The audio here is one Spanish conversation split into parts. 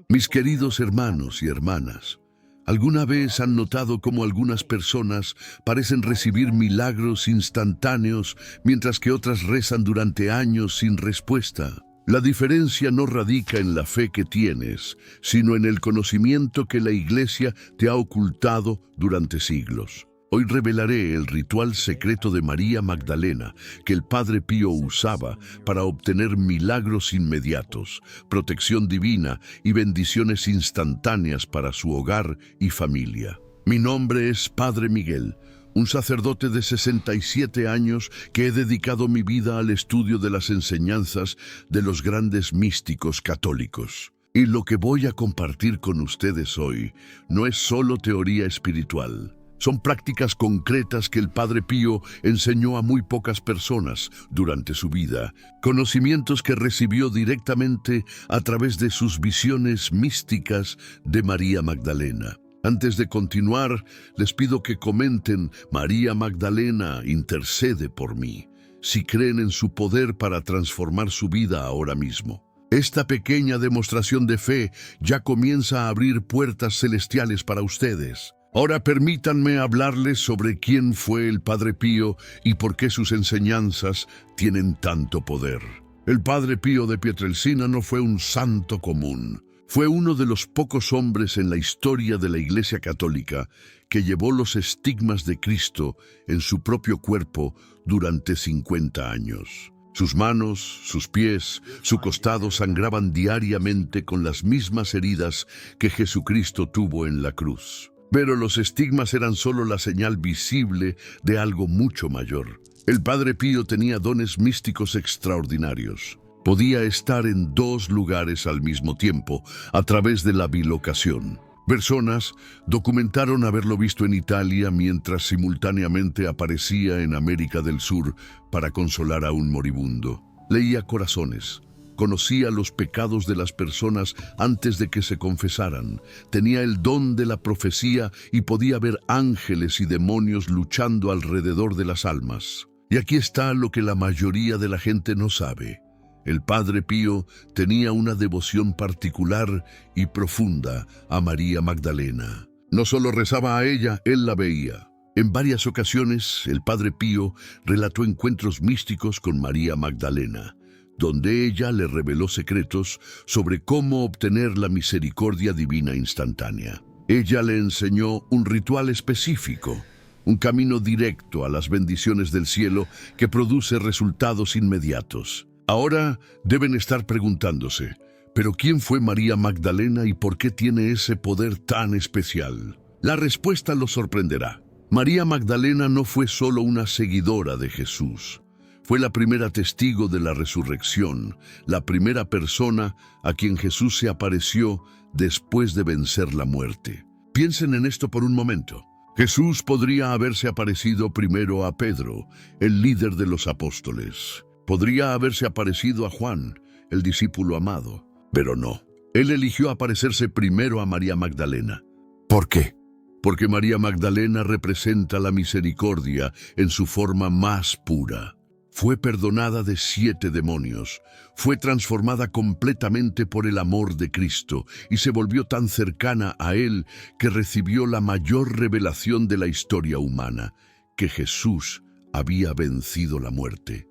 Mis queridos hermanos y hermanas, ¿alguna vez han notado cómo algunas personas parecen recibir milagros instantáneos mientras que otras rezan durante años sin respuesta? La diferencia no radica en la fe que tienes, sino en el conocimiento que la Iglesia te ha ocultado durante siglos. Hoy revelaré el ritual secreto de María Magdalena que el Padre Pío usaba para obtener milagros inmediatos, protección divina y bendiciones instantáneas para su hogar y familia. Mi nombre es Padre Miguel, un sacerdote de 67 años que he dedicado mi vida al estudio de las enseñanzas de los grandes místicos católicos. Y lo que voy a compartir con ustedes hoy no es solo teoría espiritual. Son prácticas concretas que el Padre Pío enseñó a muy pocas personas durante su vida, conocimientos que recibió directamente a través de sus visiones místicas de María Magdalena. Antes de continuar, les pido que comenten: María Magdalena intercede por mí, si creen en su poder para transformar su vida ahora mismo. Esta pequeña demostración de fe ya comienza a abrir puertas celestiales para ustedes. Ahora permítanme hablarles sobre quién fue el Padre Pío y por qué sus enseñanzas tienen tanto poder. El Padre Pío de Pietrelcina no fue un santo común. Fue uno de los pocos hombres en la historia de la Iglesia Católica que llevó los estigmas de Cristo en su propio cuerpo durante 50 años. Sus manos, sus pies, su costado sangraban diariamente con las mismas heridas que Jesucristo tuvo en la cruz. Pero los estigmas eran solo la señal visible de algo mucho mayor. El Padre Pío tenía dones místicos extraordinarios. Podía estar en dos lugares al mismo tiempo, a través de la bilocación. Personas documentaron haberlo visto en Italia mientras simultáneamente aparecía en América del Sur para consolar a un moribundo. Leía corazones. Conocía los pecados de las personas antes de que se confesaran. Tenía el don de la profecía y podía ver ángeles y demonios luchando alrededor de las almas. Y aquí está lo que la mayoría de la gente no sabe. El Padre Pío tenía una devoción particular y profunda a María Magdalena. No solo rezaba a ella, él la veía. En varias ocasiones, el Padre Pío relató encuentros místicos con María Magdalena, donde ella le reveló secretos sobre cómo obtener la misericordia divina instantánea. Ella le enseñó un ritual específico, un camino directo a las bendiciones del cielo que produce resultados inmediatos. Ahora deben estar preguntándose, ¿pero quién fue María Magdalena y por qué tiene ese poder tan especial? La respuesta los sorprenderá. María Magdalena no fue solo una seguidora de Jesús. Fue la primera testigo de la resurrección, la primera persona a quien Jesús se apareció después de vencer la muerte. Piensen en esto por un momento. Jesús podría haberse aparecido primero a Pedro, el líder de los apóstoles. Podría haberse aparecido a Juan, el discípulo amado, pero no. Él eligió aparecerse primero a María Magdalena. ¿Por qué? Porque María Magdalena representa la misericordia en su forma más pura. Fue perdonada de 7 demonios, fue transformada completamente por el amor de Cristo y se volvió tan cercana a Él que recibió la mayor revelación de la historia humana, que Jesús había vencido la muerte.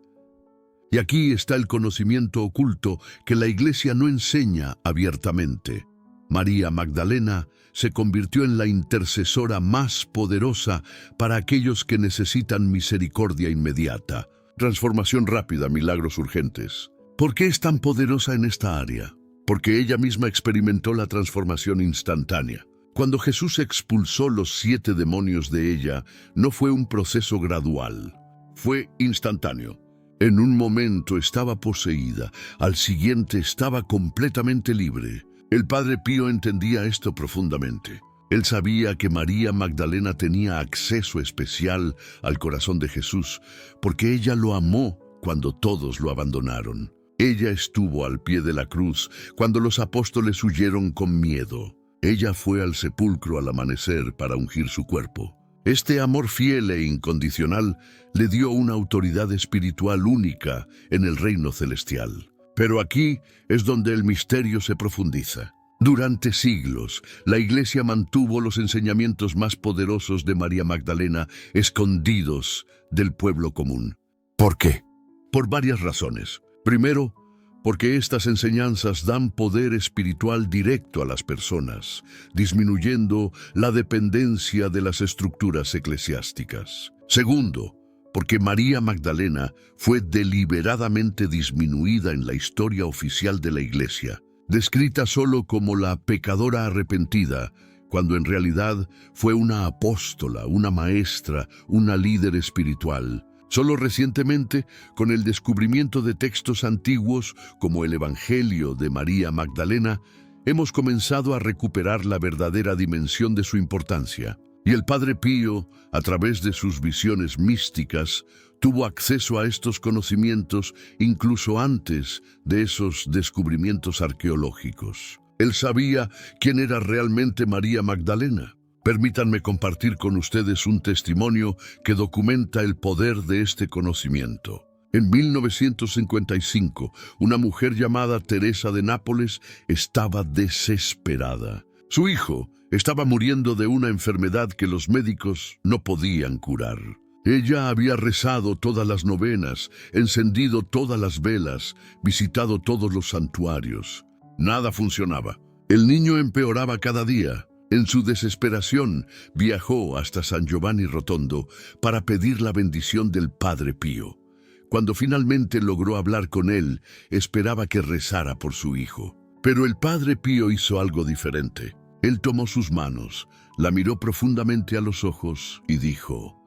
Y aquí está el conocimiento oculto que la Iglesia no enseña abiertamente. María Magdalena se convirtió en la intercesora más poderosa para aquellos que necesitan misericordia inmediata. Transformación rápida, milagros urgentes. ¿Por qué es tan poderosa en esta área? Porque ella misma experimentó la transformación instantánea. Cuando Jesús expulsó los 7 demonios de ella, no fue un proceso gradual. Fue instantáneo. En un momento estaba poseída, al siguiente estaba completamente libre. El Padre Pío entendía esto profundamente. Él sabía que María Magdalena tenía acceso especial al corazón de Jesús, porque ella lo amó cuando todos lo abandonaron. Ella estuvo al pie de la cruz cuando los apóstoles huyeron con miedo. Ella fue al sepulcro al amanecer para ungir su cuerpo. Este amor fiel e incondicional le dio una autoridad espiritual única en el reino celestial. Pero aquí es donde el misterio se profundiza. Durante siglos, la Iglesia mantuvo los enseñamientos más poderosos de María Magdalena escondidos del pueblo común. ¿Por qué? Por varias razones. Primero, porque estas enseñanzas dan poder espiritual directo a las personas, disminuyendo la dependencia de las estructuras eclesiásticas. Segundo, porque María Magdalena fue deliberadamente disminuida en la historia oficial de la Iglesia, descrita solo como la pecadora arrepentida, cuando en realidad fue una apóstola, una maestra, una líder espiritual. Solo recientemente, con el descubrimiento de textos antiguos como el Evangelio de María Magdalena, hemos comenzado a recuperar la verdadera dimensión de su importancia. Y el Padre Pío, a través de sus visiones místicas, tuvo acceso a estos conocimientos incluso antes de esos descubrimientos arqueológicos. Él sabía quién era realmente María Magdalena. Permítanme compartir con ustedes un testimonio que documenta el poder de este conocimiento. En 1955, una mujer llamada Teresa de Nápoles estaba desesperada. Su hijo estaba muriendo de una enfermedad que los médicos no podían curar. Ella había rezado todas las novenas, encendido todas las velas, visitado todos los santuarios. Nada funcionaba. El niño empeoraba cada día. En su desesperación, viajó hasta San Giovanni Rotondo para pedir la bendición del Padre Pío. Cuando finalmente logró hablar con él, esperaba que rezara por su hijo. Pero el Padre Pío hizo algo diferente. Él tomó sus manos, la miró profundamente a los ojos y dijo: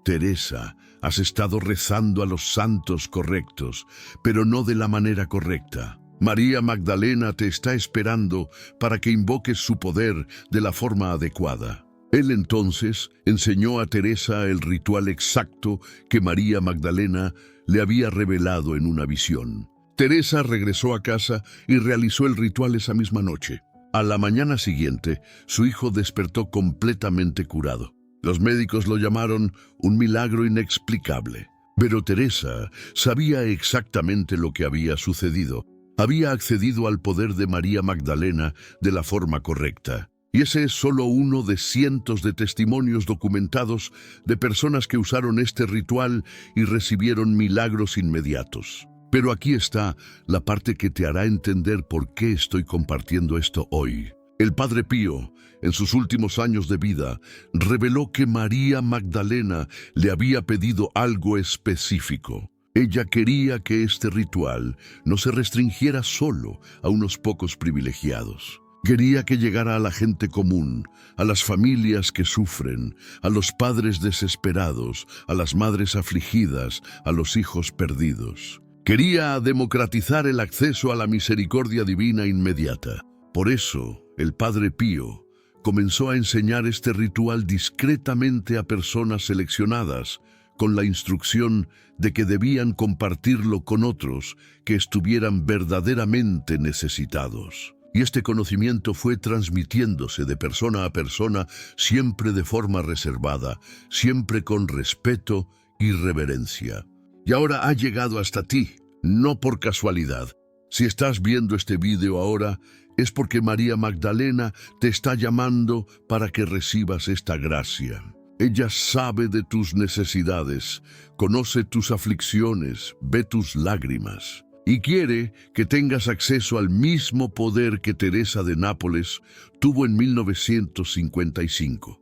«Teresa, has estado rezando a los santos correctos, pero no de la manera correcta. María Magdalena te está esperando para que invoques su poder de la forma adecuada». Él entonces enseñó a Teresa el ritual exacto que María Magdalena le había revelado en una visión. Teresa regresó a casa y realizó el ritual esa misma noche. A la mañana siguiente, su hijo despertó completamente curado. Los médicos lo llamaron un milagro inexplicable. Pero Teresa sabía exactamente lo que había sucedido. Había accedido al poder de María Magdalena de la forma correcta. Y ese es solo uno de cientos de testimonios documentados de personas que usaron este ritual y recibieron milagros inmediatos. Pero aquí está la parte que te hará entender por qué estoy compartiendo esto hoy. El Padre Pío, en sus últimos años de vida, reveló que María Magdalena le había pedido algo específico. Ella quería que este ritual no se restringiera solo a unos pocos privilegiados. Quería que llegara a la gente común, a las familias que sufren, a los padres desesperados, a las madres afligidas, a los hijos perdidos. Quería democratizar el acceso a la misericordia divina inmediata. Por eso, el Padre Pío comenzó a enseñar este ritual discretamente a personas seleccionadas, con la instrucción de que debían compartirlo con otros que estuvieran verdaderamente necesitados. Y este conocimiento fue transmitiéndose de persona a persona, siempre de forma reservada, siempre con respeto y reverencia. Y ahora ha llegado hasta ti, no por casualidad. Si estás viendo este video ahora, es porque María Magdalena te está llamando para que recibas esta gracia. Ella sabe de tus necesidades, conoce tus aflicciones, ve tus lágrimas. Y quiere que tengas acceso al mismo poder que Teresa de Nápoles tuvo en 1955.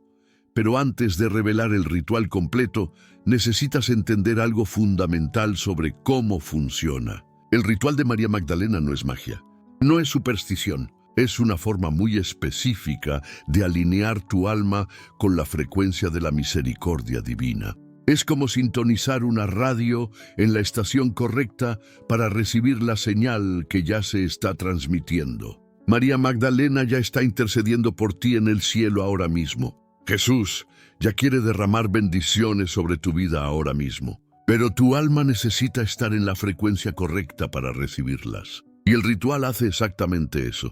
Pero antes de revelar el ritual completo, necesitas entender algo fundamental sobre cómo funciona. El ritual de María Magdalena no es magia, no es superstición. Es una forma muy específica de alinear tu alma con la frecuencia de la misericordia divina. Es como sintonizar una radio en la estación correcta para recibir la señal que ya se está transmitiendo. María Magdalena ya está intercediendo por ti en el cielo ahora mismo. Jesús ya quiere derramar bendiciones sobre tu vida ahora mismo. Pero tu alma necesita estar en la frecuencia correcta para recibirlas. Y el ritual hace exactamente eso.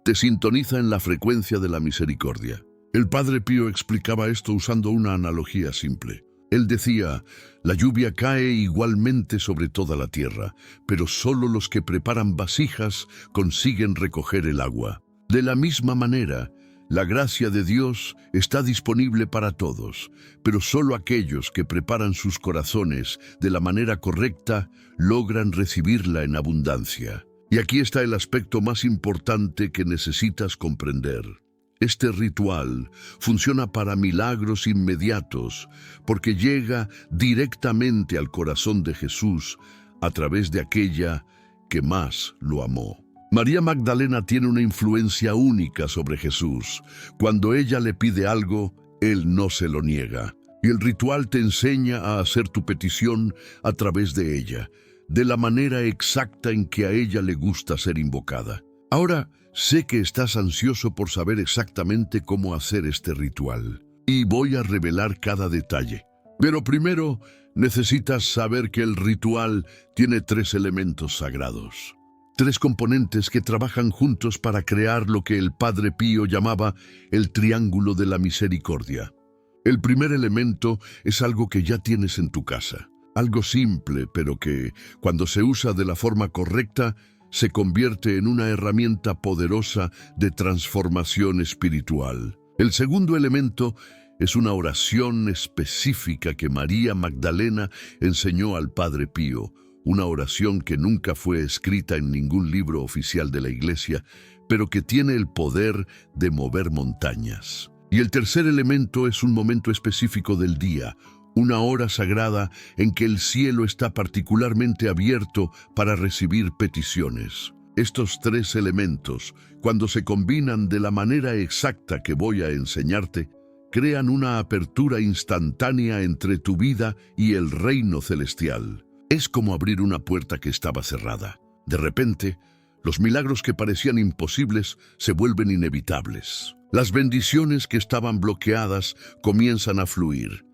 Te sintoniza en la frecuencia de la misericordia. El Padre Pío explicaba esto usando una analogía simple. Él decía: la lluvia cae igualmente sobre toda la tierra, pero solo los que preparan vasijas consiguen recoger el agua. De la misma manera, la gracia de Dios está disponible para todos, pero solo aquellos que preparan sus corazones de la manera correcta logran recibirla en abundancia. Y aquí está el aspecto más importante que necesitas comprender. Este ritual funciona para milagros inmediatos porque llega directamente al corazón de Jesús a través de aquella que más lo amó. María Magdalena tiene una influencia única sobre Jesús. Cuando ella le pide algo, Él no se lo niega. Y el ritual te enseña a hacer tu petición a través de ella, de la manera exacta en que a ella le gusta ser invocada. Ahora, sé que estás ansioso por saber exactamente cómo hacer este ritual, y voy a revelar cada detalle. Pero primero, necesitas saber que el ritual tiene 3 elementos sagrados. 3 componentes que trabajan juntos para crear lo que el Padre Pío llamaba el triángulo de la misericordia. El primer elemento es algo que ya tienes en tu casa, algo simple, pero que, cuando se usa de la forma correcta, se convierte en una herramienta poderosa de transformación espiritual. El segundo elemento es una oración específica que María Magdalena enseñó al Padre Pío, una oración que nunca fue escrita en ningún libro oficial de la Iglesia, pero que tiene el poder de mover montañas. Y el tercer elemento es un momento específico del día, una hora sagrada en que el cielo está particularmente abierto para recibir peticiones. Estos 3 elementos, cuando se combinan de la manera exacta que voy a enseñarte, crean una apertura instantánea entre tu vida y el reino celestial. Es como abrir una puerta que estaba cerrada. De repente, los milagros que parecían imposibles se vuelven inevitables. Las bendiciones que estaban bloqueadas comienzan a fluir.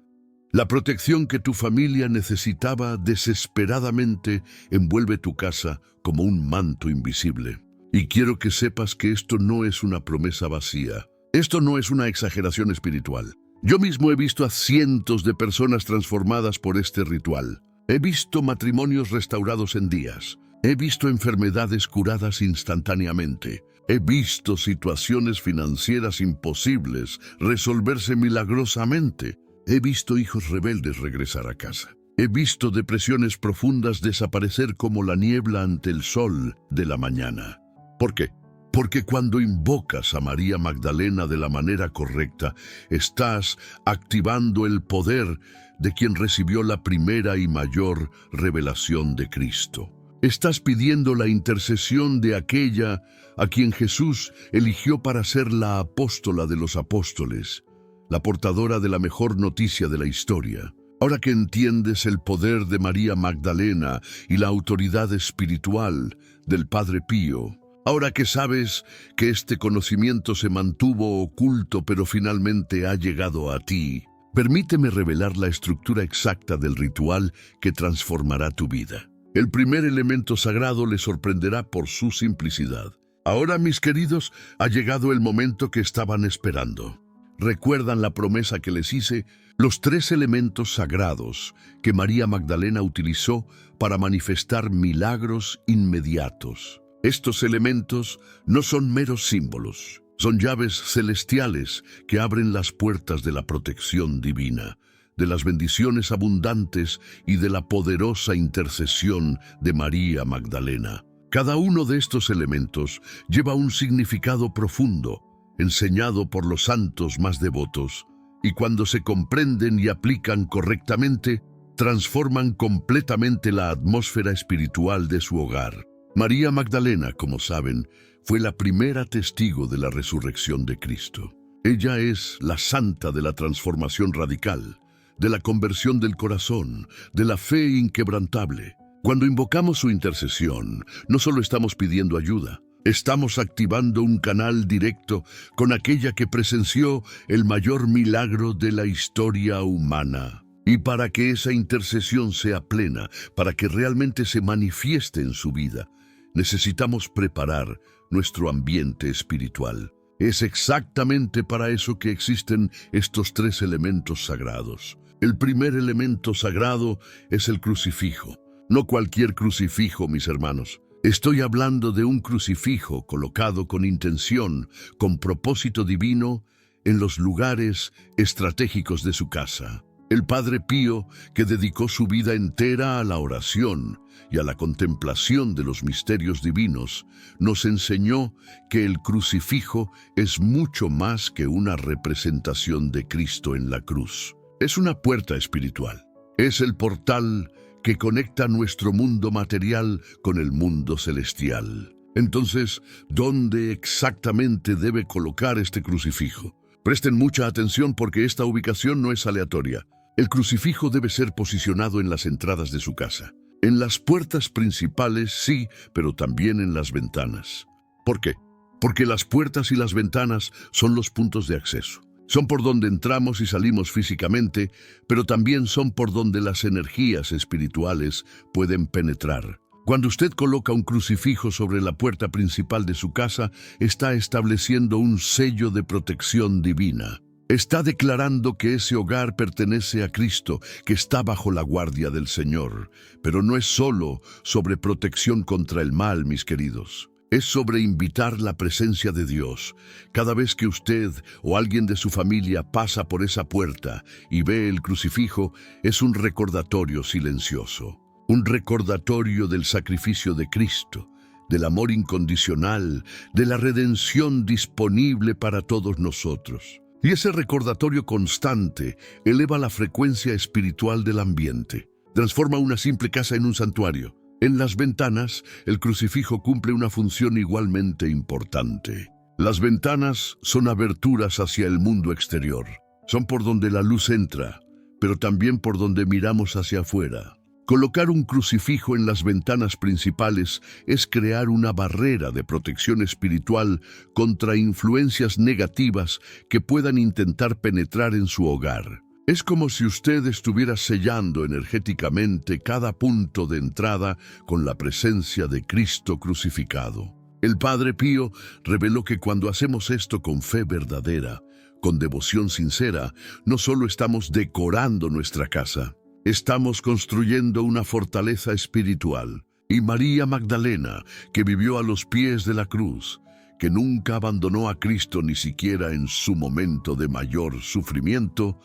La protección que tu familia necesitaba desesperadamente envuelve tu casa como un manto invisible. Y quiero que sepas que esto no es una promesa vacía. Esto no es una exageración espiritual. Yo mismo he visto a cientos de personas transformadas por este ritual. He visto matrimonios restaurados en días. He visto enfermedades curadas instantáneamente. He visto situaciones financieras imposibles resolverse milagrosamente. He visto hijos rebeldes regresar a casa. He visto depresiones profundas desaparecer como la niebla ante el sol de la mañana. ¿Por qué? Porque cuando invocas a María Magdalena de la manera correcta, estás activando el poder de quien recibió la primera y mayor revelación de Cristo. Estás pidiendo la intercesión de aquella a quien Jesús eligió para ser la apóstola de los apóstoles, la portadora de la mejor noticia de la historia. Ahora que entiendes el poder de María Magdalena y la autoridad espiritual del Padre Pío, ahora que sabes que este conocimiento se mantuvo oculto pero finalmente ha llegado a ti, permíteme revelar la estructura exacta del ritual que transformará tu vida. El primer elemento sagrado le sorprenderá por su simplicidad. Ahora, mis queridos, ha llegado el momento que estaban esperando. ¿Recuerdan la promesa que les hice? Los 3 elementos sagrados que María Magdalena utilizó para manifestar milagros inmediatos. Estos elementos no son meros símbolos, son llaves celestiales que abren las puertas de la protección divina, de las bendiciones abundantes y de la poderosa intercesión de María Magdalena. Cada uno de estos elementos lleva un significado profundo, enseñado por los santos más devotos, y cuando se comprenden y aplican correctamente, transforman completamente la atmósfera espiritual de su hogar. María Magdalena, como saben, fue la primera testigo de la resurrección de Cristo. Ella es la santa de la transformación radical, de la conversión del corazón, de la fe inquebrantable. Cuando invocamos su intercesión, no solo estamos pidiendo ayuda, estamos activando un canal directo con aquella que presenció el mayor milagro de la historia humana. Y para que esa intercesión sea plena, para que realmente se manifieste en su vida, necesitamos preparar nuestro ambiente espiritual. Es exactamente para eso que existen estos 3 elementos sagrados. El primer elemento sagrado es el crucifijo. No cualquier crucifijo, mis hermanos. Estoy hablando de un crucifijo colocado con intención, con propósito divino, en los lugares estratégicos de su casa. El Padre Pío, que dedicó su vida entera a la oración y a la contemplación de los misterios divinos, nos enseñó que el crucifijo es mucho más que una representación de Cristo en la cruz. Es una puerta espiritual. Es el portal que conecta nuestro mundo material con el mundo celestial. Entonces, ¿dónde exactamente debe colocar este crucifijo? Presten mucha atención porque esta ubicación no es aleatoria. El crucifijo debe ser posicionado en las entradas de su casa. En las puertas principales, sí, pero también en las ventanas. ¿Por qué? Porque las puertas y las ventanas son los puntos de acceso. Son por donde entramos y salimos físicamente, pero también son por donde las energías espirituales pueden penetrar. Cuando usted coloca un crucifijo sobre la puerta principal de su casa, está estableciendo un sello de protección divina. Está declarando que ese hogar pertenece a Cristo, que está bajo la guardia del Señor. Pero no es solo sobre protección contra el mal, mis queridos. Es sobre invitar la presencia de Dios. Cada vez que usted o alguien de su familia pasa por esa puerta y ve el crucifijo, es un recordatorio silencioso. Un recordatorio del sacrificio de Cristo, del amor incondicional, de la redención disponible para todos nosotros. Y ese recordatorio constante eleva la frecuencia espiritual del ambiente. Transforma una simple casa en un santuario. En las ventanas, el crucifijo cumple una función igualmente importante. Las ventanas son aberturas hacia el mundo exterior. Son por donde la luz entra, pero también por donde miramos hacia afuera. Colocar un crucifijo en las ventanas principales es crear una barrera de protección espiritual contra influencias negativas que puedan intentar penetrar en su hogar. Es como si usted estuviera sellando energéticamente cada punto de entrada con la presencia de Cristo crucificado. El Padre Pío reveló que cuando hacemos esto con fe verdadera, con devoción sincera, no solo estamos decorando nuestra casa, estamos construyendo una fortaleza espiritual. Y María Magdalena, que vivió a los pies de la cruz, que nunca abandonó a Cristo ni siquiera en su momento de mayor sufrimiento,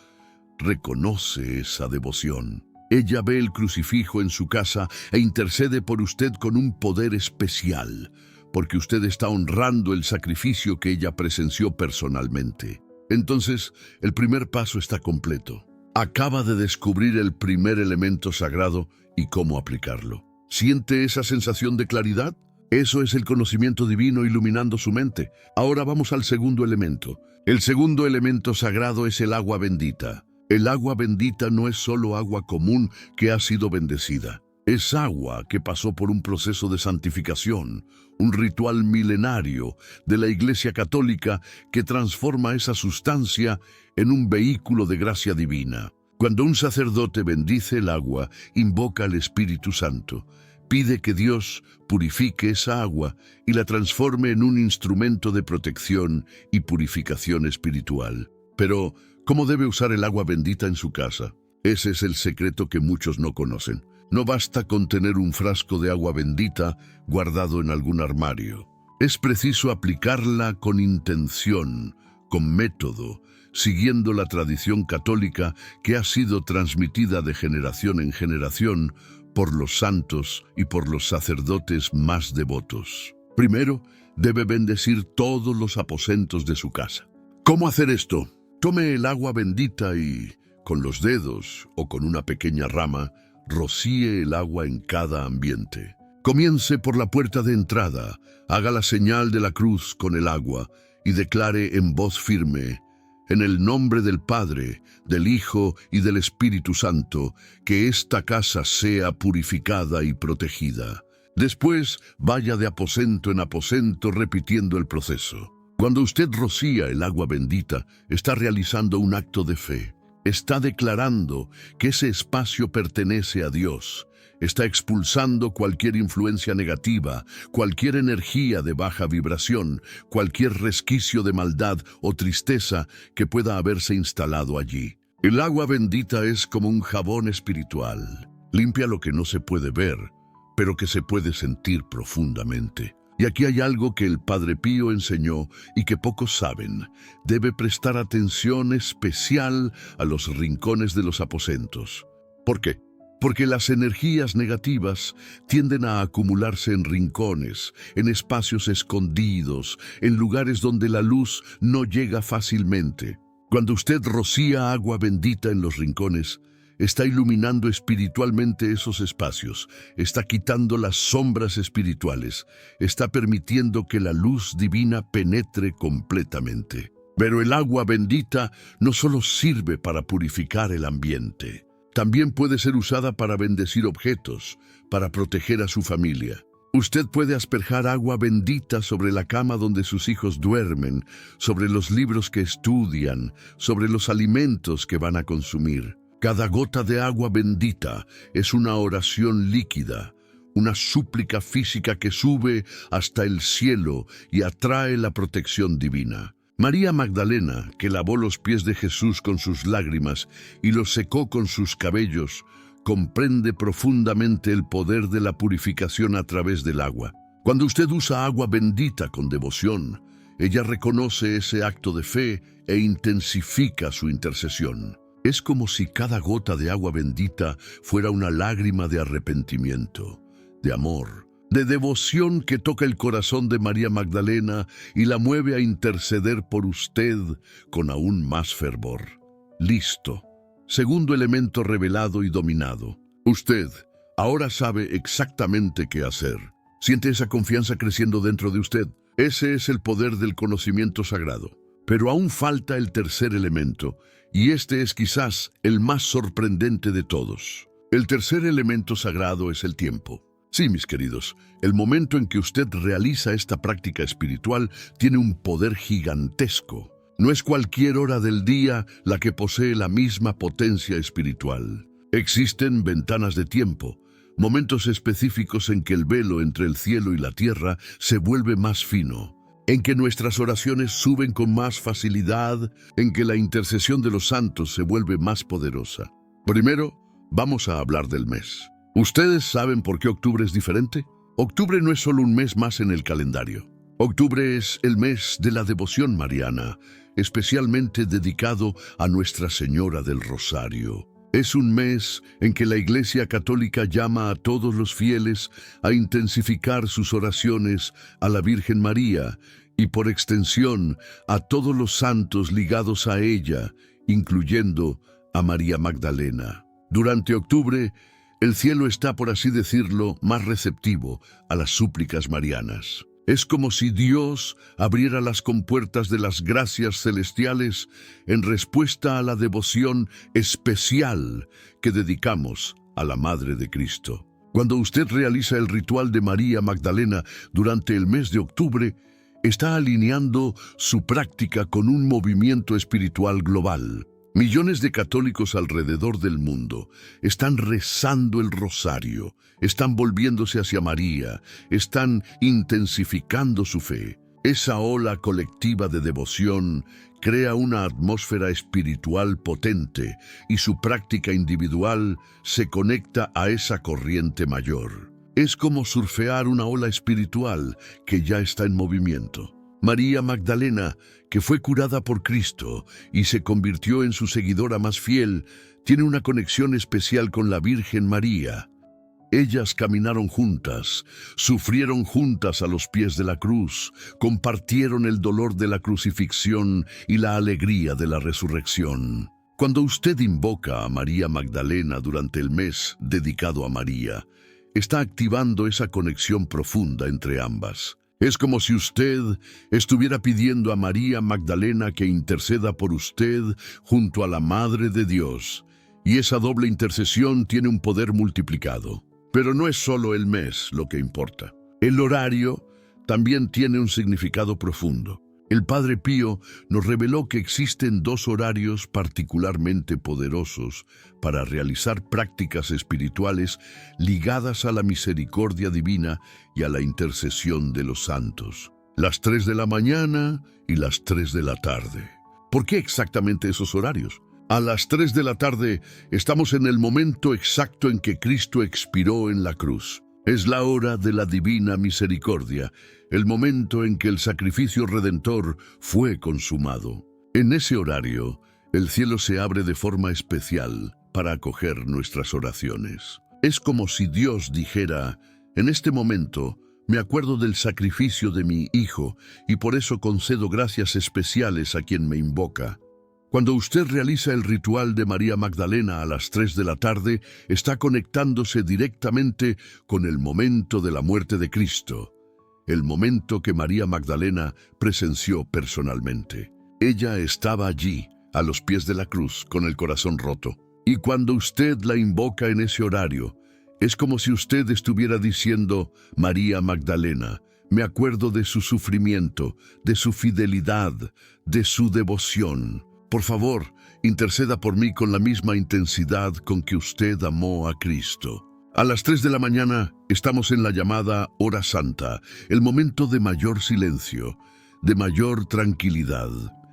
reconoce esa devoción. Ella ve el crucifijo en su casa e intercede por usted con un poder especial, porque usted está honrando el sacrificio que ella presenció personalmente. Entonces, el primer paso está completo. Acaba de descubrir el primer elemento sagrado y cómo aplicarlo. ¿Siente esa sensación de claridad? Eso es el conocimiento divino iluminando su mente. Ahora vamos al segundo elemento. El segundo elemento sagrado es el agua bendita. El agua bendita no es solo agua común que ha sido bendecida. Es agua que pasó por un proceso de santificación, un ritual milenario de la Iglesia Católica que transforma esa sustancia en un vehículo de gracia divina. Cuando un sacerdote bendice el agua, invoca al Espíritu Santo. Pide que Dios purifique esa agua y la transforme en un instrumento de protección y purificación espiritual. Pero, ¿cómo debe usar el agua bendita en su casa? Ese es el secreto que muchos no conocen. No basta con tener un frasco de agua bendita guardado en algún armario. Es preciso aplicarla con intención, con método, siguiendo la tradición católica que ha sido transmitida de generación en generación por los santos y por los sacerdotes más devotos. Primero, debe bendecir todos los aposentos de su casa. ¿Cómo hacer esto? Tome el agua bendita y, con los dedos o con una pequeña rama, rocíe el agua en cada ambiente. Comience por la puerta de entrada, haga la señal de la cruz con el agua y declare en voz firme: en el nombre del Padre, del Hijo y del Espíritu Santo, que esta casa sea purificada y protegida. Después, vaya de aposento en aposento repitiendo el proceso. Cuando usted rocía el agua bendita, está realizando un acto de fe. Está declarando que ese espacio pertenece a Dios. Está expulsando cualquier influencia negativa, cualquier energía de baja vibración, cualquier resquicio de maldad o tristeza que pueda haberse instalado allí. El agua bendita es como un jabón espiritual. Limpia lo que no se puede ver, pero que se puede sentir profundamente. Y aquí hay algo que el Padre Pío enseñó y que pocos saben. Debe prestar atención especial a los rincones de los aposentos. ¿Por qué? Porque las energías negativas tienden a acumularse en rincones, en espacios escondidos, en lugares donde la luz no llega fácilmente. Cuando usted rocía agua bendita en los rincones, está iluminando espiritualmente esos espacios, está quitando las sombras espirituales, está permitiendo que la luz divina penetre completamente. Pero el agua bendita no solo sirve para purificar el ambiente, también puede ser usada para bendecir objetos, para proteger a su familia. Usted puede asperjar agua bendita sobre la cama donde sus hijos duermen, sobre los libros que estudian, sobre los alimentos que van a consumir. Cada gota de agua bendita es una oración líquida, una súplica física que sube hasta el cielo y atrae la protección divina. María Magdalena, que lavó los pies de Jesús con sus lágrimas y los secó con sus cabellos, comprende profundamente el poder de la purificación a través del agua. Cuando usted usa agua bendita con devoción, ella reconoce ese acto de fe e intensifica su intercesión. Es como si cada gota de agua bendita fuera una lágrima de arrepentimiento, de amor, de devoción que toca el corazón de María Magdalena y la mueve a interceder por usted con aún más fervor. Listo. Segundo elemento revelado y dominado. Usted ahora sabe exactamente qué hacer. Siente esa confianza creciendo dentro de usted. Ese es el poder del conocimiento sagrado. Pero aún falta el tercer elemento, y este es quizás el más sorprendente de todos. El tercer elemento sagrado es el tiempo. Sí, mis queridos, el momento en que usted realiza esta práctica espiritual tiene un poder gigantesco. No es cualquier hora del día la que posee la misma potencia espiritual. Existen ventanas de tiempo, momentos específicos en que el velo entre el cielo y la tierra se vuelve más fino, en que nuestras oraciones suben con más facilidad, en que la intercesión de los santos se vuelve más poderosa. Primero, vamos a hablar del mes. ¿Ustedes saben por qué octubre es diferente? Octubre no es solo un mes más en el calendario. Octubre es el mes de la devoción mariana, especialmente dedicado a Nuestra Señora del Rosario. Es un mes en que la Iglesia Católica llama a todos los fieles a intensificar sus oraciones a la Virgen María y, por extensión, a todos los santos ligados a ella, incluyendo a María Magdalena. Durante octubre, el cielo está, por así decirlo, más receptivo a las súplicas marianas. Es como si Dios abriera las compuertas de las gracias celestiales en respuesta a la devoción especial que dedicamos a la Madre de Cristo. Cuando usted realiza el ritual de María Magdalena durante el mes de octubre, está alineando su práctica con un movimiento espiritual global. Millones de católicos alrededor del mundo están rezando el rosario, están volviéndose hacia María, están intensificando su fe. Esa ola colectiva de devoción crea una atmósfera espiritual potente y su práctica individual se conecta a esa corriente mayor. Es como surfear una ola espiritual que ya está en movimiento. María Magdalena, que fue curada por Cristo y se convirtió en su seguidora más fiel, tiene una conexión especial con la Virgen María. Ellas caminaron juntas, sufrieron juntas a los pies de la cruz, compartieron el dolor de la crucifixión y la alegría de la resurrección. Cuando usted invoca a María Magdalena durante el mes dedicado a María, está activando esa conexión profunda entre ambas. Es como si usted estuviera pidiendo a María Magdalena que interceda por usted junto a la Madre de Dios, y esa doble intercesión tiene un poder multiplicado. Pero no es solo el mes lo que importa. El horario también tiene un significado profundo. El Padre Pío nos reveló que existen dos horarios particularmente poderosos para realizar prácticas espirituales ligadas a la misericordia divina y a la intercesión de los santos. Las 3 de la mañana y las 3 de la tarde. ¿Por qué exactamente esos horarios? A las 3 de la tarde estamos en el momento exacto en que Cristo expiró en la cruz. Es la hora de la divina misericordia, el momento en que el sacrificio redentor fue consumado. En ese horario, el cielo se abre de forma especial para acoger nuestras oraciones. Es como si Dios dijera: en este momento me acuerdo del sacrificio de mi Hijo y por eso concedo gracias especiales a quien me invoca. Cuando usted realiza el ritual de María Magdalena a las 3 de la tarde, está conectándose directamente con el momento de la muerte de Cristo, el momento que María Magdalena presenció personalmente. Ella estaba allí, a los pies de la cruz, con el corazón roto. Y cuando usted la invoca en ese horario, es como si usted estuviera diciendo: María Magdalena, me acuerdo de su sufrimiento, de su fidelidad, de su devoción. Por favor, interceda por mí con la misma intensidad con que usted amó a Cristo. A las 3 de la mañana estamos en la llamada Hora Santa, el momento de mayor silencio, de mayor tranquilidad.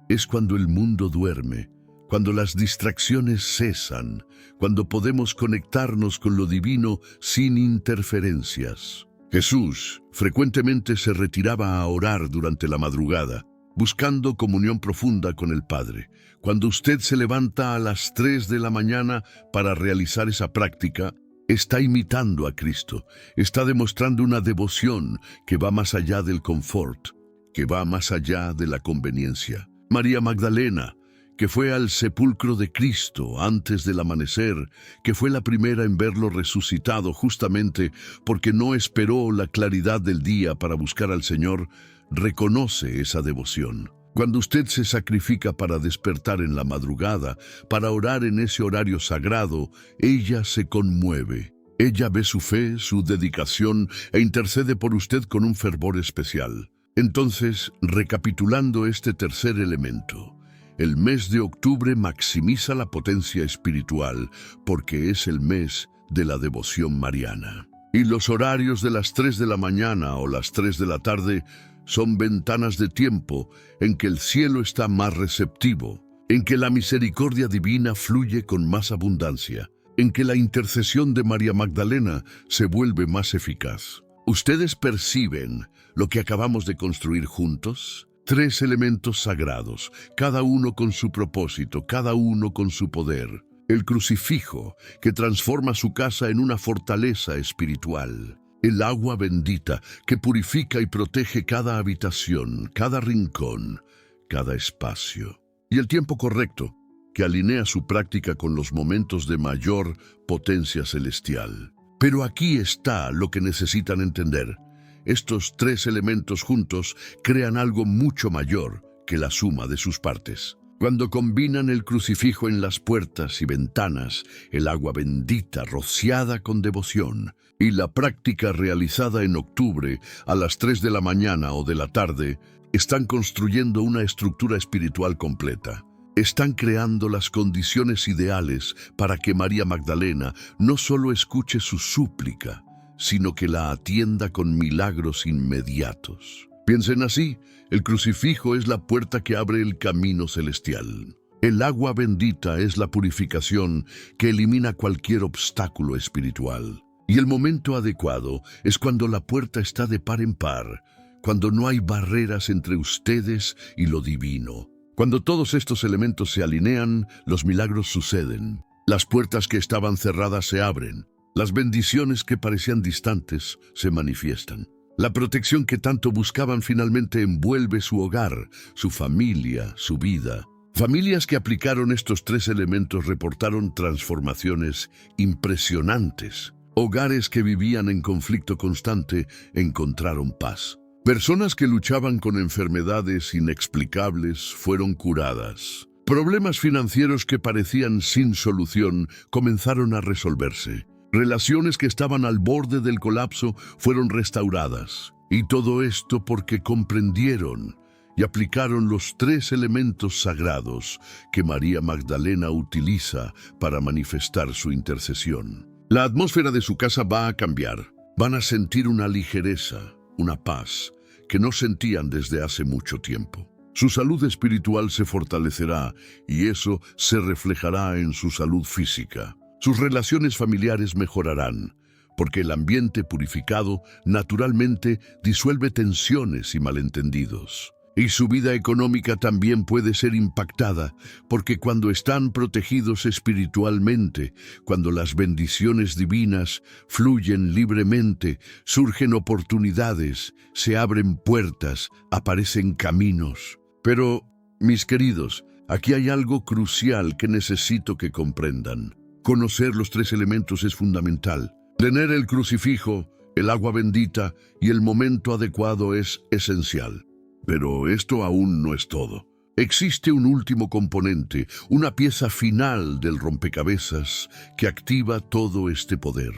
Es cuando el mundo duerme, cuando las distracciones cesan, cuando podemos conectarnos con lo divino sin interferencias. Jesús frecuentemente se retiraba a orar durante la madrugada, buscando comunión profunda con el Padre. Cuando usted se levanta a las 3 de la mañana para realizar esa práctica, está imitando a Cristo, está demostrando una devoción que va más allá del confort, que va más allá de la conveniencia. María Magdalena, que fue al sepulcro de Cristo antes del amanecer, que fue la primera en verlo resucitado justamente porque no esperó la claridad del día para buscar al Señor, reconoce esa devoción. Cuando usted se sacrifica para despertar en la madrugada, para orar en ese horario sagrado, ella se conmueve. Ella ve su fe, su dedicación e intercede por usted con un fervor especial. Entonces, recapitulando este tercer elemento, el mes de octubre maximiza la potencia espiritual porque es el mes de la devoción mariana. Y los horarios de las 3 de la mañana o las 3 de la tarde son ventanas de tiempo en que el cielo está más receptivo, en que la misericordia divina fluye con más abundancia, en que la intercesión de María Magdalena se vuelve más eficaz. ¿Ustedes perciben lo que acabamos de construir juntos? 3 elementos sagrados, cada uno con su propósito, cada uno con su poder. El crucifijo, que transforma su casa en una fortaleza espiritual. El agua bendita, que purifica y protege cada habitación, cada rincón, cada espacio. Y el tiempo correcto, que alinea su práctica con los momentos de mayor potencia celestial. Pero aquí está lo que necesitan entender. Estos 3 elementos juntos crean algo mucho mayor que la suma de sus partes. Cuando combinan el crucifijo en las puertas y ventanas, el agua bendita rociada con devoción y la práctica realizada en octubre a las 3 de la mañana o de la tarde, están construyendo una estructura espiritual completa. Están creando las condiciones ideales para que María Magdalena no solo escuche su súplica, sino que la atienda con milagros inmediatos. Piensen así, el crucifijo es la puerta que abre el camino celestial. El agua bendita es la purificación que elimina cualquier obstáculo espiritual. Y el momento adecuado es cuando la puerta está de par en par, cuando no hay barreras entre ustedes y lo divino. Cuando todos estos elementos se alinean, los milagros suceden. Las puertas que estaban cerradas se abren. Las bendiciones que parecían distantes se manifiestan. La protección que tanto buscaban finalmente envuelve su hogar, su familia, su vida. Familias que aplicaron estos 3 elementos reportaron transformaciones impresionantes. Hogares que vivían en conflicto constante encontraron paz. Personas que luchaban con enfermedades inexplicables fueron curadas. Problemas financieros que parecían sin solución comenzaron a resolverse. Relaciones que estaban al borde del colapso fueron restauradas. Y todo esto porque comprendieron y aplicaron los 3 elementos sagrados que María Magdalena utiliza para manifestar su intercesión. La atmósfera de su casa va a cambiar. Van a sentir una ligereza, una paz, que no sentían desde hace mucho tiempo. Su salud espiritual se fortalecerá y eso se reflejará en su salud física. Sus relaciones familiares mejorarán, porque el ambiente purificado naturalmente disuelve tensiones y malentendidos. Y su vida económica también puede ser impactada, porque cuando están protegidos espiritualmente, cuando las bendiciones divinas fluyen libremente, surgen oportunidades, se abren puertas, aparecen caminos. Pero, mis queridos, aquí hay algo crucial que necesito que comprendan. Conocer los tres elementos es fundamental. Tener el crucifijo, el agua bendita y el momento adecuado es esencial. Pero esto aún no es todo. Existe un último componente, una pieza final del rompecabezas que activa todo este poder.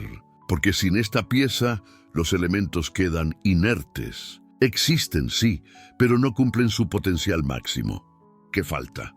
Porque sin esta pieza, los elementos quedan inertes. Existen, sí, pero no cumplen su potencial máximo. ¿Qué falta?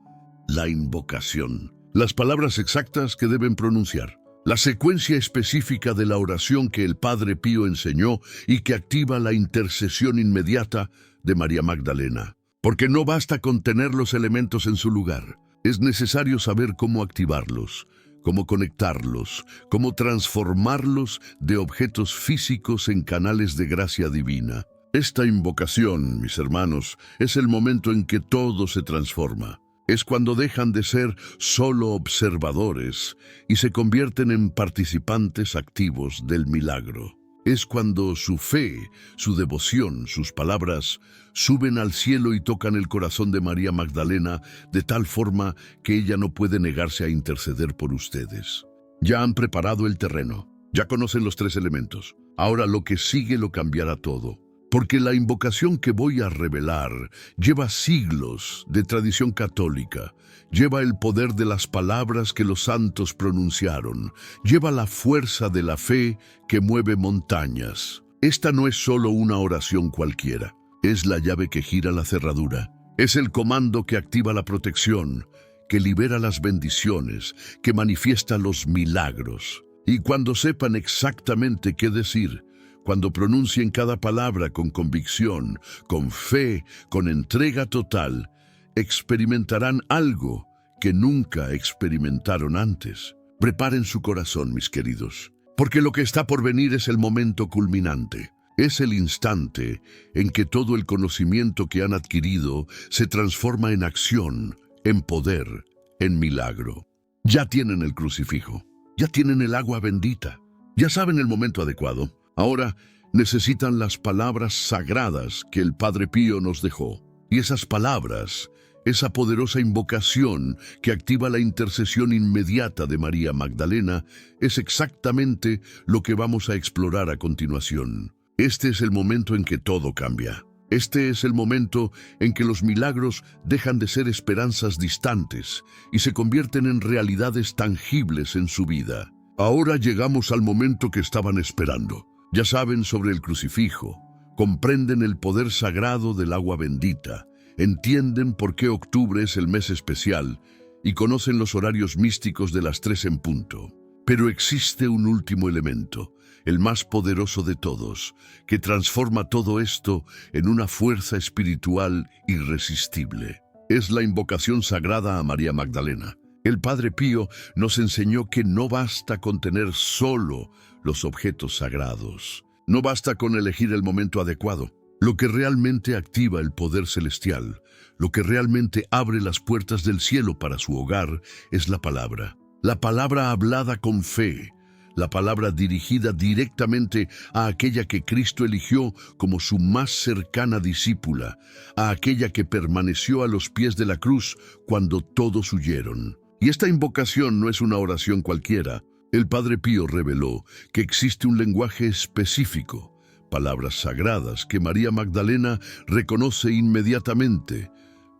La invocación. Las palabras exactas que deben pronunciar. La secuencia específica de la oración que el Padre Pío enseñó y que activa la intercesión inmediata de María Magdalena. Porque no basta con tener los elementos en su lugar. Es necesario saber cómo activarlos, cómo conectarlos, cómo transformarlos de objetos físicos en canales de gracia divina. Esta invocación, mis hermanos, es el momento en que todo se transforma. Es cuando dejan de ser solo observadores y se convierten en participantes activos del milagro. Es cuando su fe, su devoción, sus palabras suben al cielo y tocan el corazón de María Magdalena de tal forma que ella no puede negarse a interceder por ustedes. Ya han preparado el terreno, ya conocen los tres elementos. Ahora lo que sigue lo cambiará todo. Porque la invocación que voy a revelar lleva siglos de tradición católica, lleva el poder de las palabras que los santos pronunciaron, lleva la fuerza de la fe que mueve montañas. Esta no es solo una oración cualquiera, es la llave que gira la cerradura, es el comando que activa la protección, que libera las bendiciones, que manifiesta los milagros. Y cuando sepan exactamente qué decir, cuando pronuncien cada palabra con convicción, con fe, con entrega total, experimentarán algo que nunca experimentaron antes. Preparen su corazón, mis queridos, porque lo que está por venir es el momento culminante. Es el instante en que todo el conocimiento que han adquirido se transforma en acción, en poder, en milagro. Ya tienen el crucifijo, ya tienen el agua bendita, ya saben el momento adecuado. Ahora necesitan las palabras sagradas que el Padre Pío nos dejó. Y esas palabras, esa poderosa invocación que activa la intercesión inmediata de María Magdalena, es exactamente lo que vamos a explorar a continuación. Este es el momento en que todo cambia. Este es el momento en que los milagros dejan de ser esperanzas distantes y se convierten en realidades tangibles en su vida. Ahora llegamos al momento que estaban esperando. Ya saben sobre el crucifijo, comprenden el poder sagrado del agua bendita, entienden por qué octubre es el mes especial y conocen los horarios místicos de las 3 en punto. Pero existe un último elemento, el más poderoso de todos, que transforma todo esto en una fuerza espiritual irresistible. Es la invocación sagrada a María Magdalena. El Padre Pío nos enseñó que no basta con tener solo los objetos sagrados. No basta con elegir el momento adecuado. Lo que realmente activa el poder celestial, lo que realmente abre las puertas del cielo para su hogar, es la palabra. La palabra hablada con fe, la palabra dirigida directamente a aquella que Cristo eligió como su más cercana discípula, a aquella que permaneció a los pies de la cruz cuando todos huyeron. Y esta invocación no es una oración cualquiera. El Padre Pío reveló que existe un lenguaje específico, palabras sagradas que María Magdalena reconoce inmediatamente,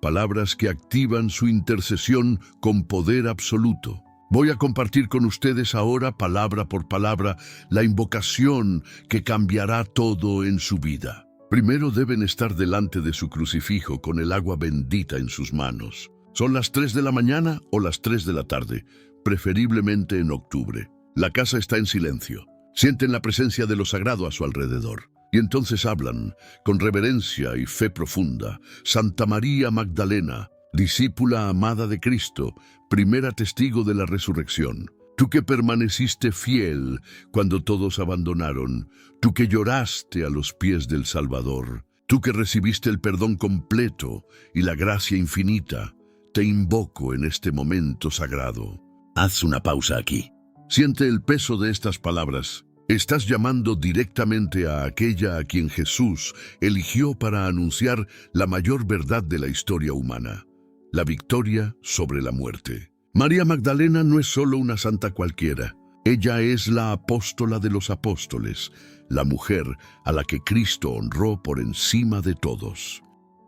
palabras que activan su intercesión con poder absoluto. Voy a compartir con ustedes ahora, palabra por palabra, la invocación que cambiará todo en su vida. Primero deben estar delante de su crucifijo con el agua bendita en sus manos. Son las 3 de la mañana o las 3 de la tarde, preferiblemente en octubre. La casa está en silencio. Sienten la presencia de lo sagrado a su alrededor. Y entonces hablan, con reverencia y fe profunda: Santa María Magdalena, discípula amada de Cristo, primera testigo de la resurrección. Tú que permaneciste fiel cuando todos abandonaron, tú que lloraste a los pies del Salvador, tú que recibiste el perdón completo y la gracia infinita, te invoco en este momento sagrado. Haz una pausa aquí. Siente el peso de estas palabras. Estás llamando directamente a aquella a quien Jesús eligió para anunciar la mayor verdad de la historia humana, la victoria sobre la muerte. María Magdalena no es solo una santa cualquiera. Ella es la apóstola de los apóstoles, la mujer a la que Cristo honró por encima de todos.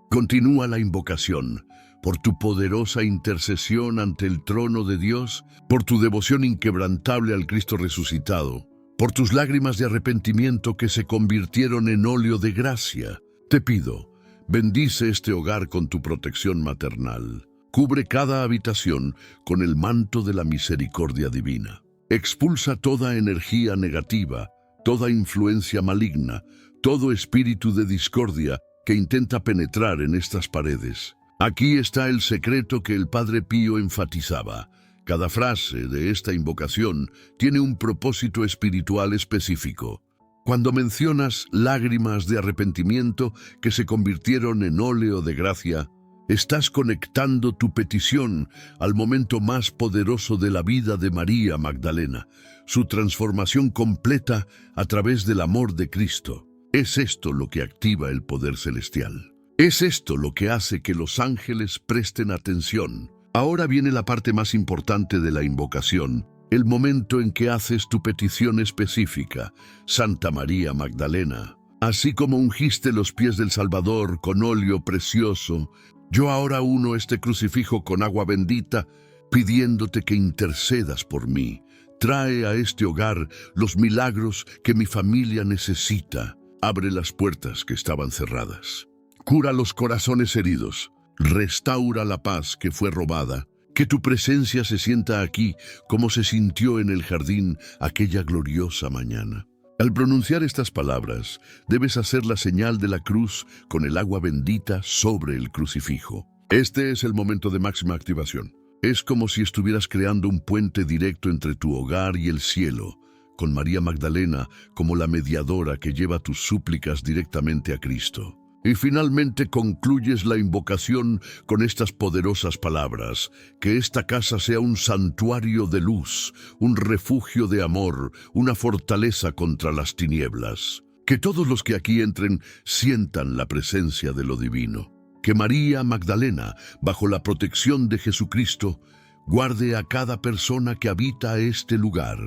Continúa la invocación. Por tu poderosa intercesión ante el trono de Dios, por tu devoción inquebrantable al Cristo resucitado, por tus lágrimas de arrepentimiento que se convirtieron en óleo de gracia, te pido, bendice este hogar con tu protección maternal. Cubre cada habitación con el manto de la misericordia divina. Expulsa toda energía negativa, toda influencia maligna, todo espíritu de discordia que intenta penetrar en estas paredes. Aquí está el secreto que el Padre Pío enfatizaba. Cada frase de esta invocación tiene un propósito espiritual específico. Cuando mencionas lágrimas de arrepentimiento que se convirtieron en óleo de gracia, estás conectando tu petición al momento más poderoso de la vida de María Magdalena, su transformación completa a través del amor de Cristo. Es esto lo que activa el poder celestial. Es esto lo que hace que los ángeles presten atención. Ahora viene la parte más importante de la invocación, el momento en que haces tu petición específica. Santa María Magdalena, así como ungiste los pies del Salvador con óleo precioso, yo ahora uno este crucifijo con agua bendita, pidiéndote que intercedas por mí. Trae a este hogar los milagros que mi familia necesita. Abre las puertas que estaban cerradas. Cura los corazones heridos. Restaura la paz que fue robada. Que tu presencia se sienta aquí como se sintió en el jardín aquella gloriosa mañana. Al pronunciar estas palabras, debes hacer la señal de la cruz con el agua bendita sobre el crucifijo. Este es el momento de máxima activación. Es como si estuvieras creando un puente directo entre tu hogar y el cielo, con María Magdalena como la mediadora que lleva tus súplicas directamente a Cristo. Y finalmente concluyes la invocación con estas poderosas palabras: que esta casa sea un santuario de luz, un refugio de amor, una fortaleza contra las tinieblas. Que todos los que aquí entren sientan la presencia de lo divino. Que María Magdalena, bajo la protección de Jesucristo, guarde a cada persona que habita este lugar.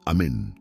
Amén.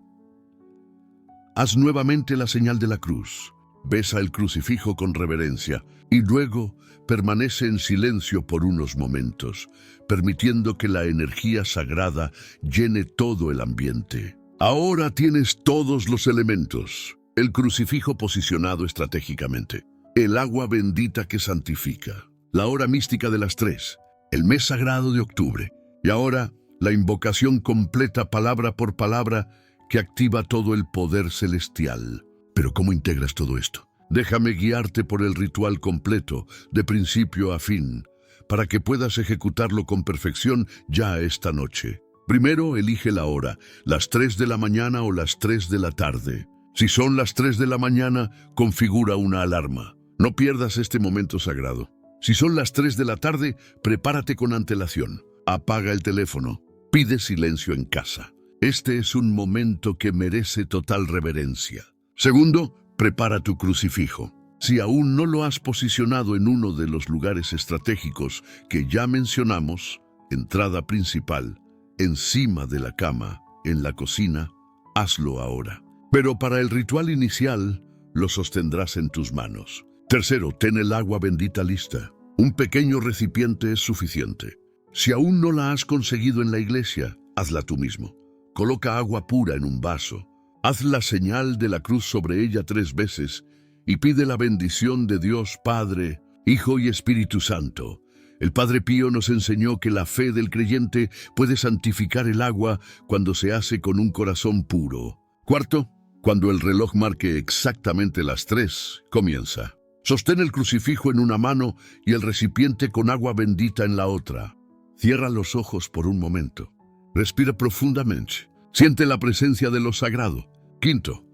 Haz nuevamente la señal de la cruz. Besa el crucifijo con reverencia y luego permanece en silencio por unos momentos, permitiendo que la energía sagrada llene todo el ambiente. Ahora tienes todos los elementos: el crucifijo posicionado estratégicamente, el agua bendita que santifica, la hora mística de las 3, el mes sagrado de octubre, y ahora la invocación completa palabra por palabra que activa todo el poder celestial. Pero ¿cómo integras todo esto? Déjame guiarte por el ritual completo, de principio a fin, para que puedas ejecutarlo con perfección ya esta noche. Primero, elige la hora, las 3 de la mañana o las 3 de la tarde. Si son las 3 de la mañana, configura una alarma. No pierdas este momento sagrado. Si son las 3 de la tarde, prepárate con antelación. Apaga el teléfono. Pide silencio en casa. Este es un momento que merece total reverencia. Segundo, prepara tu crucifijo. Si aún no lo has posicionado en uno de los lugares estratégicos que ya mencionamos, entrada principal, encima de la cama, en la cocina, hazlo ahora. Pero para el ritual inicial, lo sostendrás en tus manos. Tercero, ten el agua bendita lista. Un pequeño recipiente es suficiente. Si aún no la has conseguido en la iglesia, hazla tú mismo. Coloca agua pura en un vaso. Haz la señal de la cruz sobre ella 3 veces y pide la bendición de Dios Padre, Hijo y Espíritu Santo. El Padre Pío nos enseñó que la fe del creyente puede santificar el agua cuando se hace con un corazón puro. Cuarto, cuando el reloj marque exactamente las 3, comienza. Sostén el crucifijo en una mano y el recipiente con agua bendita en la otra. Cierra los ojos por un momento. Respira profundamente. Siente la presencia de lo sagrado. Quinto,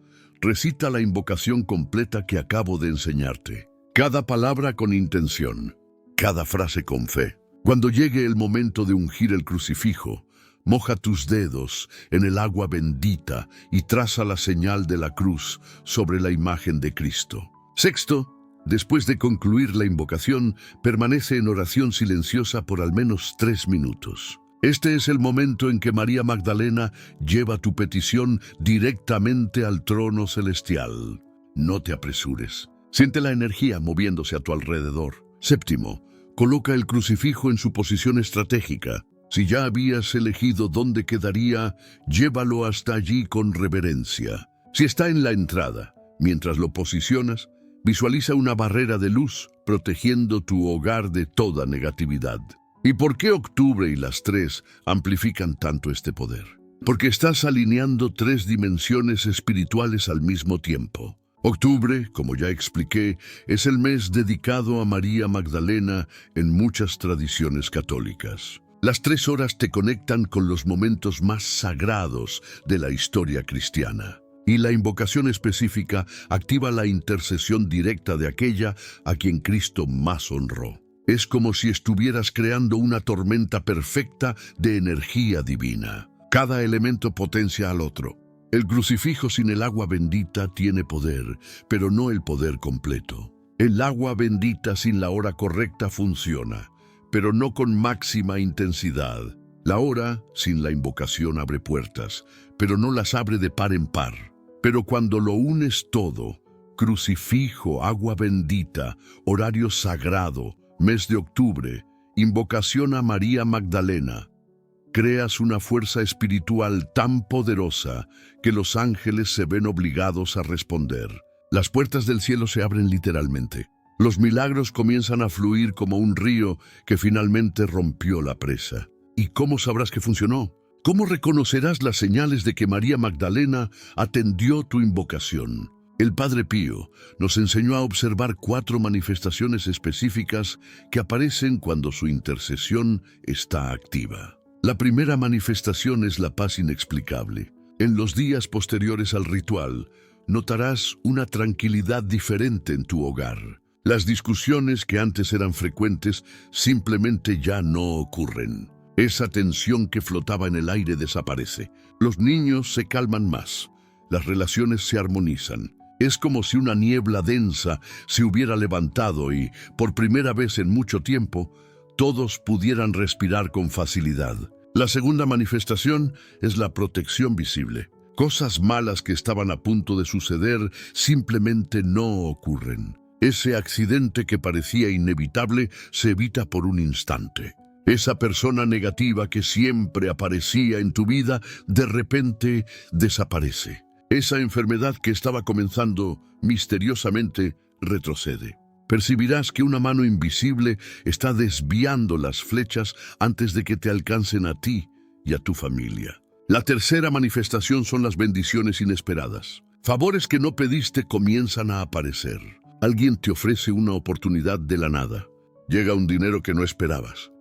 recita la invocación completa que acabo de enseñarte. Cada palabra con intención, cada frase con fe. Cuando llegue el momento de ungir el crucifijo, moja tus dedos en el agua bendita y traza la señal de la cruz sobre la imagen de Cristo. Sexto, después de concluir la invocación, permanece en oración silenciosa por al menos 3 minutos. Este es el momento en que María Magdalena lleva tu petición directamente al trono celestial. No te apresures. Siente la energía moviéndose a tu alrededor. Séptimo, coloca el crucifijo en su posición estratégica. Si ya habías elegido dónde quedaría, llévalo hasta allí con reverencia. Si está en la entrada, mientras lo posicionas, visualiza una barrera de luz protegiendo tu hogar de toda negatividad. ¿Y por qué octubre y las 3 amplifican tanto este poder? Porque estás alineando 3 dimensiones espirituales al mismo tiempo. Octubre, como ya expliqué, es el mes dedicado a María Magdalena en muchas tradiciones católicas. Las 3 horas te conectan con los momentos más sagrados de la historia cristiana. Y la invocación específica activa la intercesión directa de aquella a quien Cristo más honró. Es como si estuvieras creando una tormenta perfecta de energía divina. Cada elemento potencia al otro. El crucifijo sin el agua bendita tiene poder, pero no el poder completo. El agua bendita sin la hora correcta funciona, pero no con máxima intensidad. La hora sin la invocación abre puertas, pero no las abre de par en par. Pero cuando lo unes todo, crucifijo, agua bendita, horario sagrado, mes de octubre, invocación a María Magdalena, creas una fuerza espiritual tan poderosa que los ángeles se ven obligados a responder. Las puertas del cielo se abren literalmente. Los milagros comienzan a fluir como un río que finalmente rompió la presa. ¿Y cómo sabrás que funcionó? ¿Cómo reconocerás las señales de que María Magdalena atendió tu invocación? El Padre Pío nos enseñó a observar 4 manifestaciones específicas que aparecen cuando su intercesión está activa. La primera manifestación es la paz inexplicable. En los días posteriores al ritual, notarás una tranquilidad diferente en tu hogar. Las discusiones que antes eran frecuentes simplemente ya no ocurren. Esa tensión que flotaba en el aire desaparece. Los niños se calman más. Las relaciones se armonizan. Es como si una niebla densa se hubiera levantado y, por primera vez en mucho tiempo, todos pudieran respirar con facilidad. La segunda manifestación es la protección visible. Cosas malas que estaban a punto de suceder simplemente no ocurren. Ese accidente que parecía inevitable se evita por un instante. Esa persona negativa que siempre aparecía en tu vida, de repente desaparece. Esa enfermedad que estaba comenzando misteriosamente retrocede. Percibirás que una mano invisible está desviando las flechas antes de que te alcancen a ti y a tu familia. La tercera manifestación son las bendiciones inesperadas. Favores que no pediste comienzan a aparecer. Alguien te ofrece una oportunidad de la nada. Llega un dinero que no esperabas.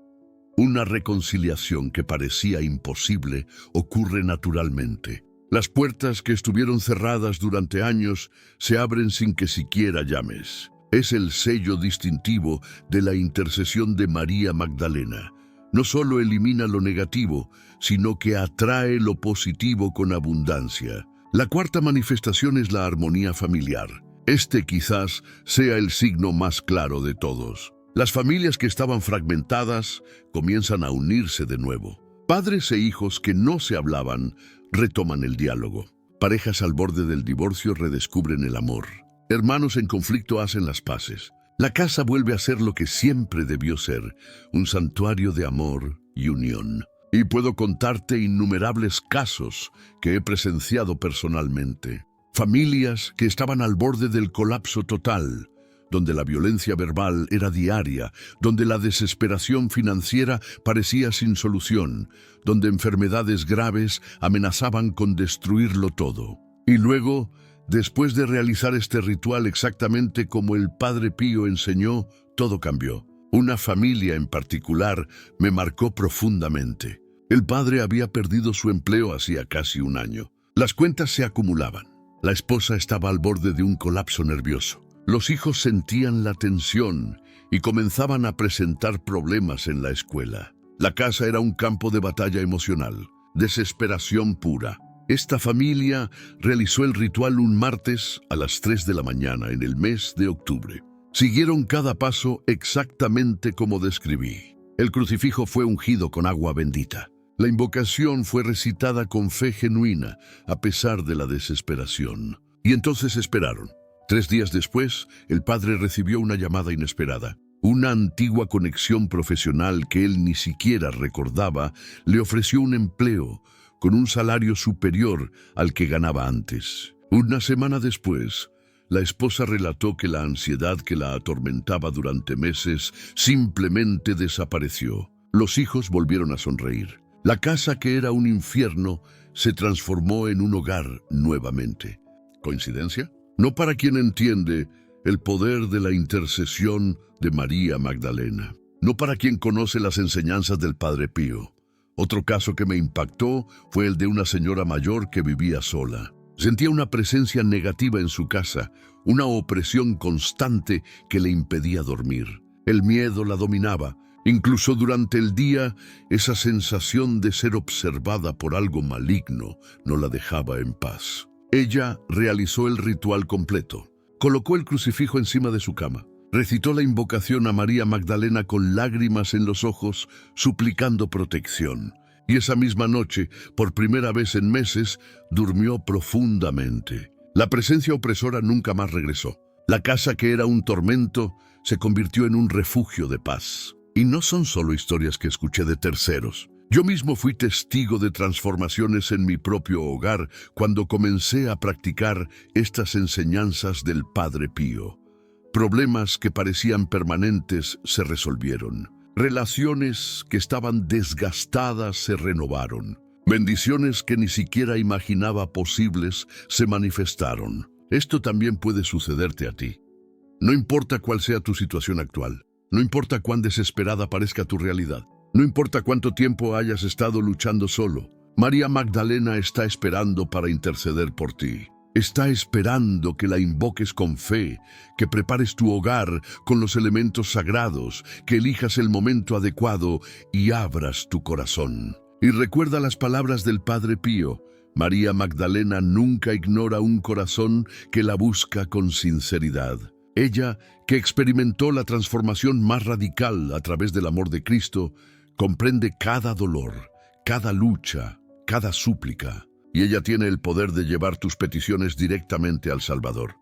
Una reconciliación que parecía imposible ocurre naturalmente. Las puertas que estuvieron cerradas durante años se abren sin que siquiera llames. Es el sello distintivo de la intercesión de María Magdalena. No solo elimina lo negativo, sino que atrae lo positivo con abundancia. La cuarta manifestación es la armonía familiar. Este quizás sea el signo más claro de todos. Las familias que estaban fragmentadas comienzan a unirse de nuevo. Padres e hijos que no se hablaban retoman el diálogo. Parejas al borde del divorcio redescubren el amor. Hermanos en conflicto hacen las paces. La casa vuelve a ser lo que siempre debió ser, un santuario de amor y unión. Y puedo contarte innumerables casos que he presenciado personalmente. Familias que estaban al borde del colapso total, donde la violencia verbal era diaria, donde la desesperación financiera parecía sin solución, donde enfermedades graves amenazaban con destruirlo todo. Y luego, después de realizar este ritual exactamente como el Padre Pío enseñó, todo cambió. Una familia en particular me marcó profundamente. El padre había perdido su empleo hacía casi un año. Las cuentas se acumulaban. La esposa estaba al borde de un colapso nervioso. Los hijos sentían la tensión y comenzaban a presentar problemas en la escuela. La casa era un campo de batalla emocional, desesperación pura. Esta familia realizó el ritual un martes a las 3 de la mañana en el mes de octubre. Siguieron cada paso exactamente como describí. El crucifijo fue ungido con agua bendita. La invocación fue recitada con fe genuina, a pesar de la desesperación. Y entonces esperaron. 3 días después, el padre recibió una llamada inesperada. Una antigua conexión profesional que él ni siquiera recordaba le ofreció un empleo con un salario superior al que ganaba antes. Una semana después, la esposa relató que la ansiedad que la atormentaba durante meses simplemente desapareció. Los hijos volvieron a sonreír. La casa que era un infierno se transformó en un hogar nuevamente. ¿Coincidencia? No para quien entiende el poder de la intercesión de María Magdalena. No para quien conoce las enseñanzas del Padre Pío. Otro caso que me impactó fue el de una señora mayor que vivía sola. Sentía una presencia negativa en su casa, una opresión constante que le impedía dormir. El miedo la dominaba. Incluso durante el día, esa sensación de ser observada por algo maligno no la dejaba en paz. Ella realizó el ritual completo. Colocó el crucifijo encima de su cama. Recitó la invocación a María Magdalena con lágrimas en los ojos, suplicando protección. Y esa misma noche, por primera vez en meses, durmió profundamente. La presencia opresora nunca más regresó. La casa que era un tormento se convirtió en un refugio de paz. Y no son solo historias que escuché de terceros. Yo mismo fui testigo de transformaciones en mi propio hogar cuando comencé a practicar estas enseñanzas del Padre Pío. Problemas que parecían permanentes se resolvieron. Relaciones que estaban desgastadas se renovaron. Bendiciones que ni siquiera imaginaba posibles se manifestaron. Esto también puede sucederte a ti. No importa cuál sea tu situación actual. No importa cuán desesperada parezca tu realidad. No importa cuánto tiempo hayas estado luchando solo. María Magdalena está esperando para interceder por ti. Está esperando que la invoques con fe, que prepares tu hogar con los elementos sagrados, que elijas el momento adecuado y abras tu corazón. Y recuerda las palabras del Padre Pío. María Magdalena nunca ignora un corazón que la busca con sinceridad. Ella, que experimentó la transformación más radical a través del amor de Cristo, comprende cada dolor, cada lucha, cada súplica. Y ella tiene el poder de llevar tus peticiones directamente al Salvador.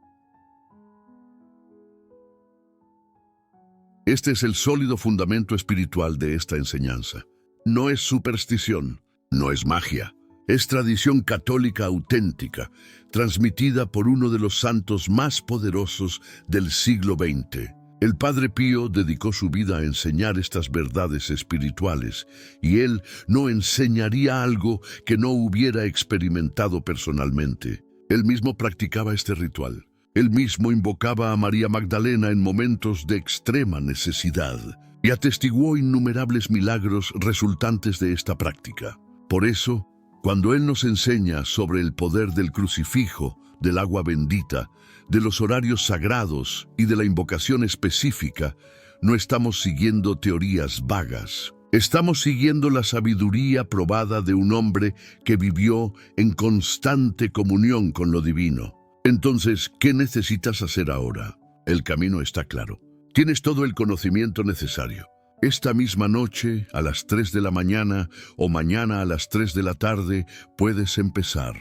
Este es el sólido fundamento espiritual de esta enseñanza. No es superstición, no es magia. Es tradición católica auténtica, transmitida por uno de los santos más poderosos del siglo XX. El Padre Pío dedicó su vida a enseñar estas verdades espirituales, y él no enseñaría algo que no hubiera experimentado personalmente. Él mismo practicaba este ritual. Él mismo invocaba a María Magdalena en momentos de extrema necesidad, y atestiguó innumerables milagros resultantes de esta práctica. Por eso, cuando Él nos enseña sobre el poder del crucifijo, del agua bendita, de los horarios sagrados y de la invocación específica, no estamos siguiendo teorías vagas. Estamos siguiendo la sabiduría probada de un hombre que vivió en constante comunión con lo divino. Entonces, ¿qué necesitas hacer ahora? El camino está claro. Tienes todo el conocimiento necesario. Esta misma noche, a las 3 de la mañana o mañana a las 3 de la tarde, puedes empezar.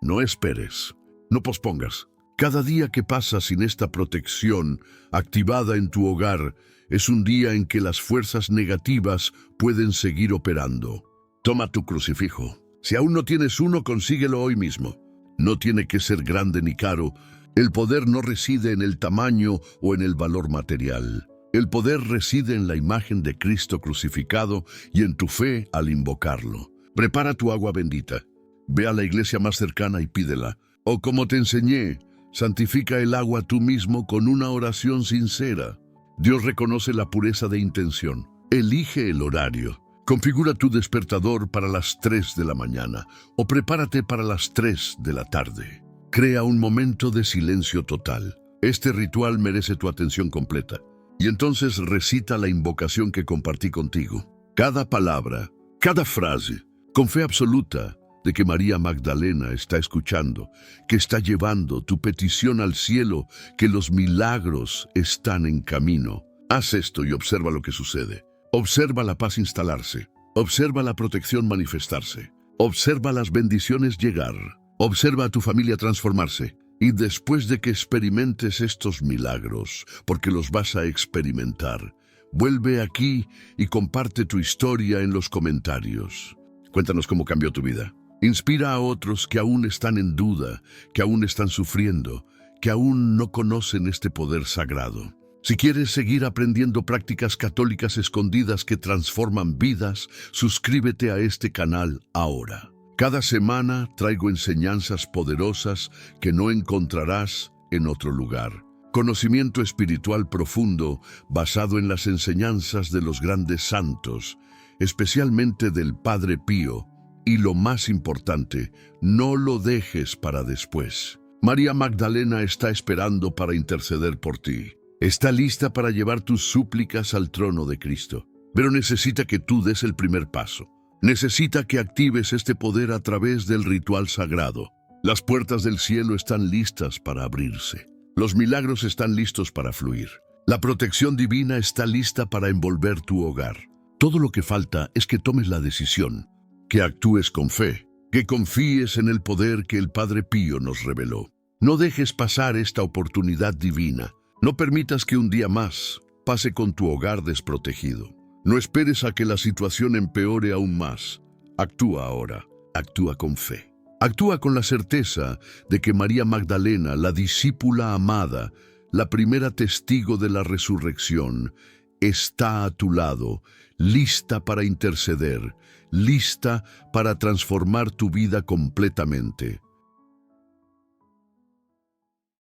No esperes, no pospongas. Cada día que pasa sin esta protección activada en tu hogar es un día en que las fuerzas negativas pueden seguir operando. Toma tu crucifijo. Si aún no tienes uno, consíguelo hoy mismo. No tiene que ser grande ni caro. El poder no reside en el tamaño o en el valor material. El poder reside en la imagen de Cristo crucificado y en tu fe al invocarlo. Prepara tu agua bendita. Ve a la iglesia más cercana y pídela. O como te enseñé, santifica el agua tú mismo con una oración sincera. Dios reconoce la pureza de intención. Elige el horario. Configura tu despertador para las 3 de la mañana o prepárate para las 3 de la tarde. Crea un momento de silencio total. Este ritual merece tu atención completa. Y entonces recita la invocación que compartí contigo. Cada palabra, cada frase, con fe absoluta de que María Magdalena está escuchando, que está llevando tu petición al cielo, que los milagros están en camino. Haz esto y observa lo que sucede. Observa la paz instalarse. Observa la protección manifestarse. Observa las bendiciones llegar. Observa a tu familia transformarse. Y después de que experimentes estos milagros, porque los vas a experimentar, vuelve aquí y comparte tu historia en los comentarios. Cuéntanos cómo cambió tu vida. Inspira a otros que aún están en duda, que aún están sufriendo, que aún no conocen este poder sagrado. Si quieres seguir aprendiendo prácticas católicas escondidas que transforman vidas, suscríbete a este canal ahora. Cada semana traigo enseñanzas poderosas que no encontrarás en otro lugar. Conocimiento espiritual profundo basado en las enseñanzas de los grandes santos, especialmente del Padre Pío. Y lo más importante, no lo dejes para después. María Magdalena está esperando para interceder por ti. Está lista para llevar tus súplicas al trono de Cristo. Pero necesita que tú des el primer paso. Necesita que actives este poder a través del ritual sagrado. Las puertas del cielo están listas para abrirse. Los milagros están listos para fluir. La protección divina está lista para envolver tu hogar. Todo lo que falta es que tomes la decisión, que actúes con fe, que confíes en el poder que el Padre Pío nos reveló. No dejes pasar esta oportunidad divina. No permitas que un día más pase con tu hogar desprotegido. No esperes a que la situación empeore aún más. Actúa ahora. Actúa con fe. Actúa con la certeza de que María Magdalena, la discípula amada, la primera testigo de la resurrección, está a tu lado, lista para interceder, lista para transformar tu vida completamente.